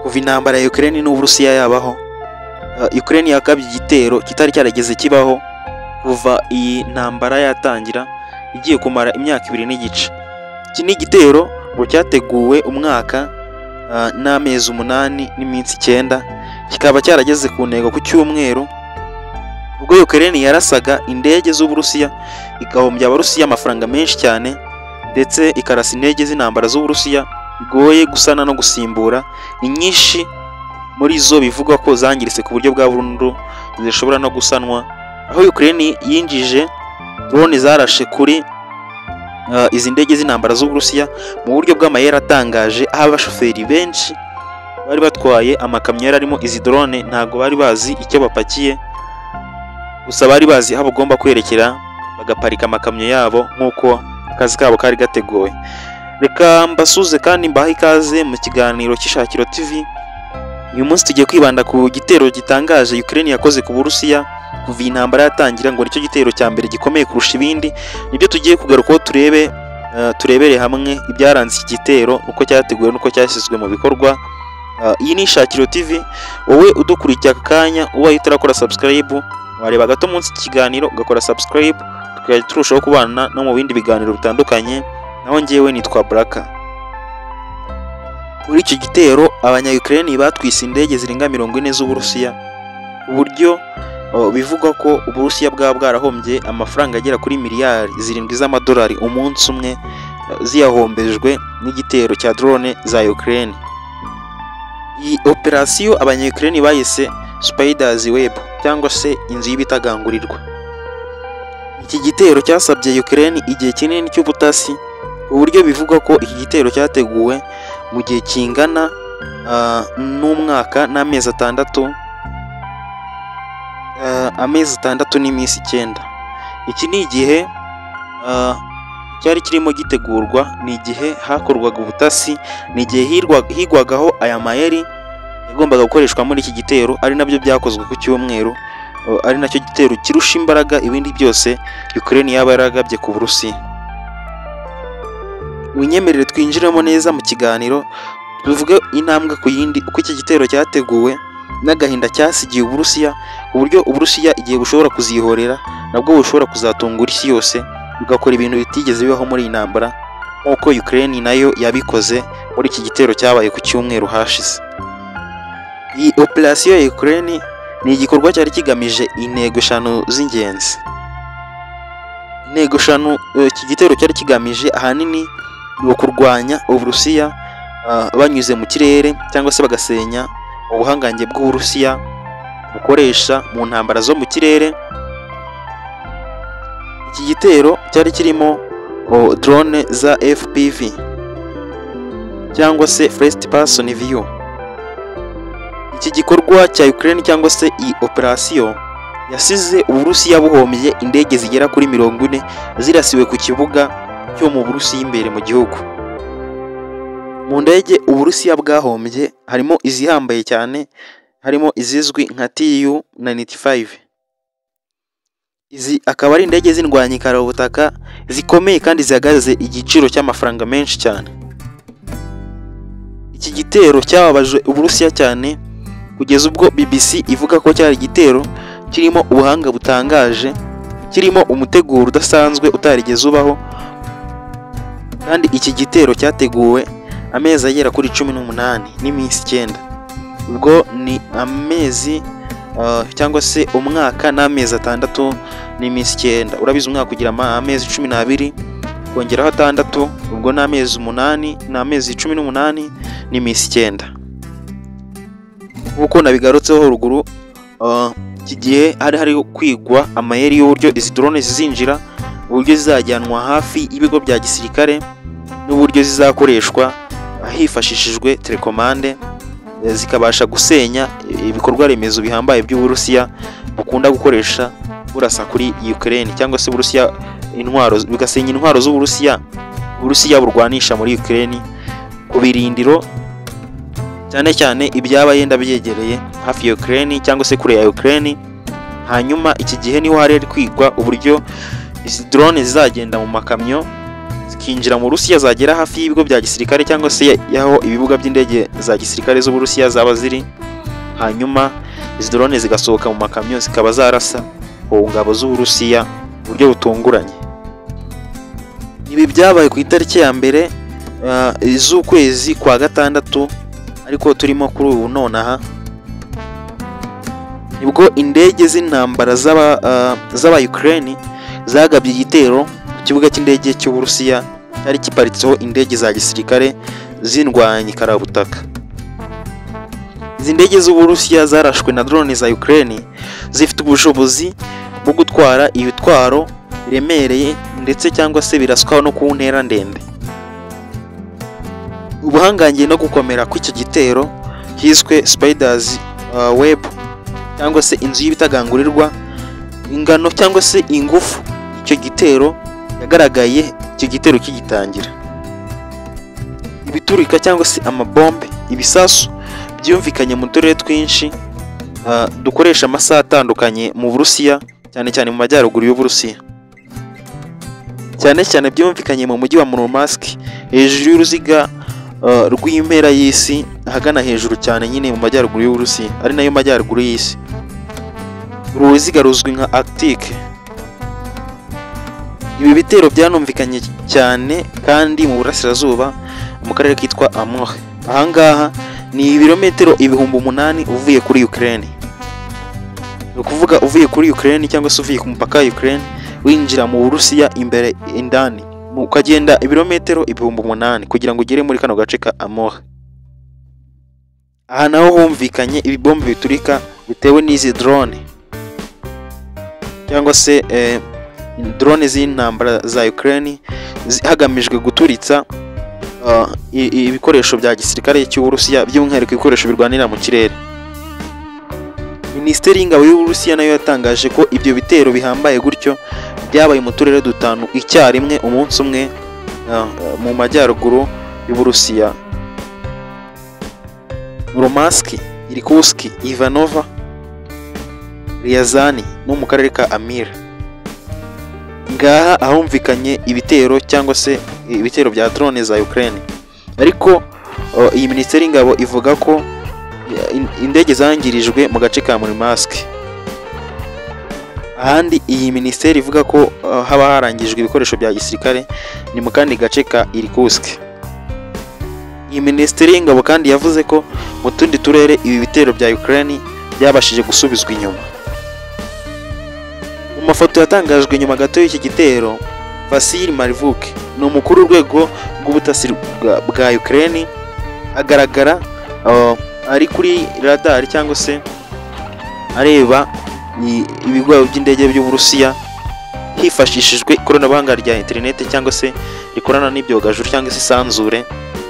kuva intambara ya Ukraine n'Uburusiya yabaho, Ukraine yakabye igitero kitari cyarageze kibaho kuva iyi ntambara yatangira, igiye kumara imyaka 2 n'igice. Iki ni igitero ngo cyateguwe umwaka n'amezi 8 n'iminsi 9, kikaba cyarageze ku ntego ku cyumweru, ubwo Ukraine yarasaga indege z'Uburusiya igahombya Abarusiya amafaranga menshi cyane, ndetse ikarasa intege z'intambara z'Uburusiya bigoye gusana no gusimbura. Inyinshi muri zo bivugwa ko zangiritse ku buryo bwa burundu zishobora no gusanwa, aho Ukraine yinjije drone zarashe kuri izi ndege z'intambara z'Uburusiya mu buryo bw'amayeri atangaje, aho abashoferi benshi bari batwaye amakamyo arimo izi drone ntago bari bazi icyo bapakiye, gusa bari bazi aho bagomba kwerekera bagaparika amakamyo yabo nk'uko akazi kabo kari gateguwe. Reka mbasuze kandi mbaha ikaze mu kiganiro cy'Ishakiro TV. Uyu munsi tugiye kwibanda ku gitero gitangaje Ukraine yakoze ku Burusiya kuva intambara yatangira, ngo nicyo gitero cya mbere gikomeye kurusha ibindi. Nibyo tugiye kugarukaho turebere hamwe ibyaranze iki gitero, uko cyateguwe n'uko cyashyizwe mu bikorwa. Iyi ni Ishakiro TV, wowe udukurikiye aka kanya ubaye utarakora subscribe, wareba gato munsi ikiganiro ugakora subscribe, tukajya turushaho kubana no mu bindi biganiro bitandukanye. Naho njyewe nitwa Braka. Muri iki gitero abanya-Ukraine batwise indege zirenga 40 z'Uburusiya, uburyo bivugwa ko Uburusiya bwarahombye amafaranga agera kuri miliyari 7 z'amadolari umunsi umwe, ziyahombejwe n'igitero cya drone za Ukraine. Iyi operasiyo abanya-Ukraine bayise Spider's Web cyangwa se inzu y'ibitagangurirwa. Iki gitero cyasabye Ukraine igihe kinini cy'ubutasi, uburyo bivugwa ko iki gitero cyateguwe mu gihe kingana n'umwaka n'amezi 6, amezi 6 n'iminsi 9. Iki ni igihe cyari kirimo gitegurwa, ni igihe hakorwaga ubutasi, ni igihe higwagaho aya mayeri yagombaga gukoreshwa muri iki gitero, ari nabyo byakozwe ku cyumweru, ari nacyo gitero kirusha imbaraga ibindi byose Ukraine yaba yaragabye ku Burusiya. Winyemerere twinjiremo neza mu kiganiro, tuvuge intambwe ku yindi uko iki gitero cyateguwe n'agahinda cyasigiye Uburusiya, uburyo Uburusiya igihe bushobora kuzihorera nabwo bushobora kuzatungura isi yose, bugakora ibintu bitigeze bibaho muri iyi ntambara nk'uko Ukraine nayo yabikoze muri iki gitero cyabaye ku cyumweru hashize. Iyi operasiyo ya Ukraine ni igikorwa cyari kigamije intego 5 z'ingenzi. Intego 5 iki gitero cyari kigamije ahanini ni kurwanya Uburusiya banyuze mu kirere, cyangwa se bagasenya ubuhangange bw'Uburusiya bukoresha mu ntambara zo mu kirere. Iki gitero cyari kirimo drone za FPV cyangwa se first person view. Iki gikorwa cya Ukraine cyangwa se iyi operasiyo yasize Uburusiya buhombye indege zigera kuri 40 zirasiwe ku kibuga cyo mu Burusiya imbere mu gihugu. Mu ndege Uburusiya bwahombye harimo izihambaye cyane, harimo izizwi nka Tu-95. Izi akaba ari indege z'indwanyi karabutaka zikomeye kandi zihagaze igiciro cy'amafaranga menshi cyane. Iki gitero cyababaje Uburusiya cyane kugeza ubwo BBC ivuga ko cyari igitero kirimo ubuhanga butangaje, kirimo umuteguro udasanzwe utarigeze ubaho, kandi iki gitero cyateguwe amezi agera kuri 18 n'iminsi 9. Ubwo ni amezi cyangwa se umwaka n'amezi 6 n'iminsi 9. Urabizi umwaka kugira amezi 12 kongeraho 6, ubwo n'amezi 8 n'amezi 18 n'iminsi 9. Uko nabigarutseho ruguru, iki gihe hari kwigwa amayeri y'uburyo izi drone zizinjira, uburyo zizajyanwa hafi y'ibigo bya gisirikare, n'uburyo zizakoreshwa hifashishijwe telekomande, zikabasha gusenya ibikorwa remezo bihambaye by'Uburusiya bukunda gukoresha burasa kuri Ukraine, cyangwa se Uburusiya intwaro bigasenya intwaro z'Uburusiya burwanisha muri Ukraine ku birindiro, cyane cyane ibyaba yenda byegereye hafi ya Ukraine cyangwa se kure ya Ukraine. Hanyuma iki gihe niho hari kwigwa uburyo izi drone zizagenda mu makamyo zikinjira mu Burusiya, zagera hafi y'ibigo bya gisirikare cyangwa se yaho ibibuga by'indege za gisirikare z'Uburusiya zaba ziri, hanyuma izi drone zigasohoka mu makamyo zikaba zarasa ku ngabo z'Uburusiya mu buryo butunguranye. Ibi byabaye ku itariki ya mbere z'ukwezi kwa gatandatu, ariko turimo kuri ubu nonaha, nibwo indege z'intambara z'aba Ukraine zagabye igitero ku kibuga cy'indege cy'Uburusiya cyari kiparitseho indege za gisirikare z'indwanyi karabutaka. Izi ndege z'Uburusiya zarashwe na drone za Ukraine zifite ubushobozi bwo gutwara ibitwaro biremereye ndetse cyangwa se biraswaho no ku ntera ndende. Ubuhangange no gukomera kw'icyo gitero hiswe Spiders Web cyangwa se inzu y'ibitagangurirwa, ingano cyangwa se ingufu icyo gitero yagaragaye icyo gitero kigitangira. Ibiturika cyangwa se amabombe, ibisasu byumvikanye mu turere twinshi dukoresha amasaha atandukanye mu Burusiya, cyane cyane mu majyaruguru y'Uburusiya. Cyane cyane byumvikanye mu mujyi wa Murmansk, hejuru y'uruziga rw'impera y'isi, ahagana hejuru cyane nyine mu majyaruguru y'Uburusiya, ari nayo majyaruguru y'isi. Uru ruziga ruzwi nka Arctic. Ibi bitero byanumvikanye cyane kandi mu burasirazuba mu karere kitwa Amur. Ahangaha ni ibirometero 8,000 uvuye kuri Ukraine. Ni ukuvuga uvuye kuri Ukraine cyangwa se uvuye ku mupaka wa Ukraine winjira mu Burusiya imbere indani, ukagenda ibirometero 8,000 kugira ngo ugere muri kano gace ka Amur. Aha naho humvikanye ibibombe biturika bitewe n'izi drone cyangwa se drone z'intambara za Ukraine hagamijwe guturitsa ibikoresho bya gisirikare cy'Uburusiya, by'umwihariko ibikoresho birwanira mu kirere. Minisiteri y'ingabo y'Uburusiya nayo yatangaje ko ibyo bitero bihambaye gutyo byabaye mu turere dutanu icyarimwe umunsi umwe mu majyaruguru y'Uburusiya: Murmansk, Irkutsk, Ivanova, Ryazani no mu karere ka Amir. Ngaha ahumvikanye ibitero cyangwa se ibitero bya drone za Ukraine. Ariko iyi minisiteri y'ingabo ivuga ko indege zangirijwe mu gace ka Murmansk. Ahandi iyi minisiteri ivuga ko haba harangijwe ibikoresho bya gisirikare ni mu kandi gace ka Irkutsk. Iyi minisiteri y'ingabo kandi yavuze ko mu tundi turere ibi bitero bya Ukraine byabashije gusubizwa inyuma. Mu mafoto yatangajwe nyuma gato y'iki gitero, Vasil Marivuk ni umukuru w'urwego rw'ubutasi bwa Ukraine, agaragara ari kuri radar cyangwa se areba ibigo by'indege by'Uburusiya hifashishijwe ikoranabuhanga rya internet cyangwa se rikorana n'ibyogajuru cyangwa se isanzure.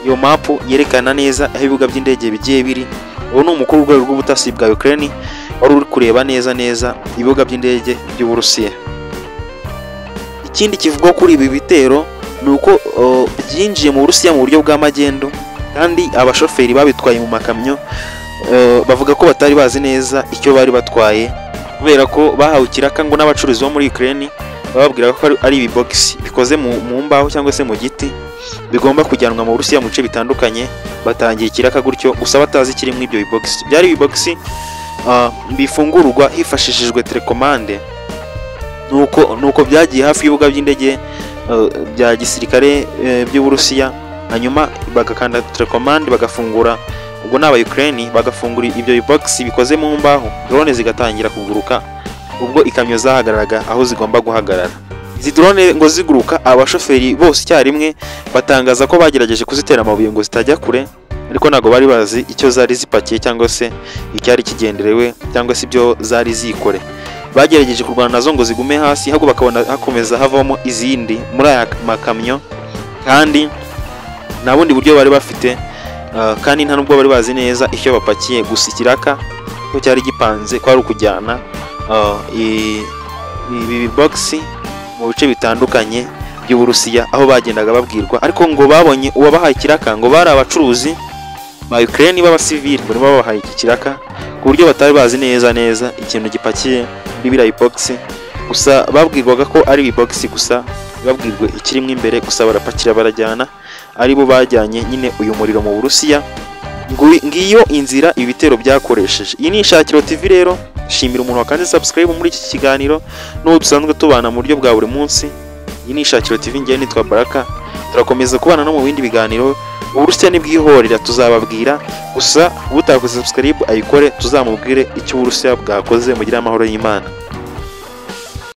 Iyo mapu yerekana neza aho ibibuga by'indege bigiye biri. Uwo ni umukuru w'urwego rw'ubutasi bwa Ukraine wari uri kureba neza ibibuga by'indege by'Uburusiya. Ikindi kivugwa kuri ibi bitero ni uko byinjiye mu Burusiya mu buryo bw'amagendo, kandi abashoferi babitwaye mu makamyo bavuga ko batari bazi neza icyo bari batwaye, kubera ko bahawe ikiraka ngo n'abacuruzi bo muri Ukraine bababwira ko ari ibibogisi bikoze mu mbaho cyangwa se mu giti bigomba kujyanwa mu Burusiya mu bice bitandukanye. Batangiye ikiraka gutyo gusa batazi kirimo ibyo bibogisi. Byari ibibogisi bifungurwa hifashishijwe telecommande. Nuko byagiye hafi y'ibibuga by'indege bya gisirikare by'Uburusiya, hanyuma bagakanda telecommande bagafungura. Ubwo n'aba Ukraine bagafungura ibyo bibogisi bikoze mu mbaho, drone zigatangira kuguruka. Ubwo ikamyo zahagararaga aho zigomba guhagarara. Izi drone ngo ziguruka, abashoferi bose icyarimwe batangaza ko bagerageje kuzitera amabuye ngo zitajya kure, ariko ntago bari bazi icyo zari zipakiye cyangwa se icyari kigenderewe cyangwa se ibyo zari zikore. Bagerageje kurwana nazo ngo zigume hasi, ahubwo bakabona hakomeza havamo izindi muri aya makamyo, kandi nta bundi buryo bari bafite, kandi nta nubwo bari bazi neza icyo bapakiye. Gusa ikiraka ko cyari gipanze ko ari ukujyana ibi box mu bice bitandukanye by'Uburusiya aho bagendaga babwirwa. Ariko ngo babonye uwabahaye ikiraka ngo bari abacuruzi ba Ukraine b'abasivili, bari babahaye iki kiraka ku buryo batari bazi neza ikintu gipakiye muri biriya box. gusa babwirwaga ko ari ibibogisi gusa, babwirwa ikirimo imbere gusa, barapakira barajyana, aribo bajyanye nyine uyu muriro mu Burusiya. Ngiyo inzira ibi bitero byakoresheje. Iyi ni Ishakiro TV rero, shimira umuntu wakanze subscribe muri iki kiganiro, n'uwo dusanzwe tubana mu buryo bwa buri munsi. Iyi ni Ishakiro TV, ngiye nitwa Baraka, turakomeza kubana no mu bindi biganiro. Uburusiya nibwihorera tuzababwira, gusa utakoze subscribe ayikore, tuzamubwire icyo Uburusiya bwakoze. Mugire amahoro y'Imana.